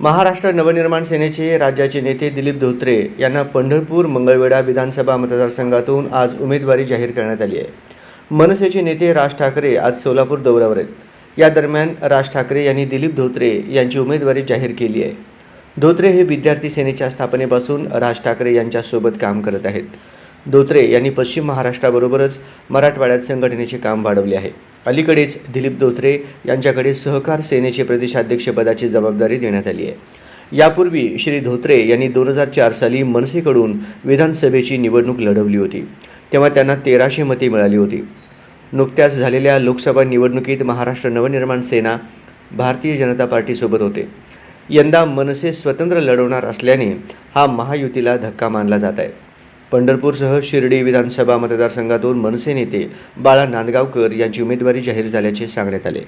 महाराष्ट्र नवनिर्माण सेनेचे राज्याचे नेते दिलीप धोत्रे यांना पंढरपूर मंगळवेढा विधानसभा मतदारसंघातून आज उमेदवारी जाहीर करण्यात आली आहे. मनसेचे नेते राज ठाकरे आज सोलापूर दौऱ्यावर आहेत. या दरम्यान राज ठाकरे यांनी दिलीप धोत्रे यांची उमेदवारी जाहीर केली आहे. धोत्रे हे विद्यार्थी सेनेच्या स्थापनेपासून राज ठाकरे यांच्यासोबत काम करत आहेत. धोत्रे यांनी पश्चिम महाराष्ट्राबरोबरच मराठवाड्यात संघटनेचे काम वाढवले आहे. अलीकडेच दिलीप धोत्रे यांच्याकडे सहकार सेनेचे प्रदेशाध्यक्षपदाची जबाबदारी देण्यात आली आहे. यापूर्वी श्री धोत्रे यांनी 2004 साली मनसेकडून विधानसभेची निवडणूक लढवली होती, तेव्हा त्यांना 1300 मते मिळाली होती. नुकत्याच झालेल्या लोकसभा निवडणुकीत महाराष्ट्र नवनिर्माण सेना भारतीय जनता पार्टीसोबत होते. यंदा मनसे स्वतंत्र लढवणार असल्याने हा महायुतीला धक्का मानला जात आहे. पंढरपूरसह शिर्डी विधानसभा मतदारसंघातून मनसे नेते बाळा नांदगावकर यांची उमेदवारी जाहीर झाल्याचे सांगण्यात आले.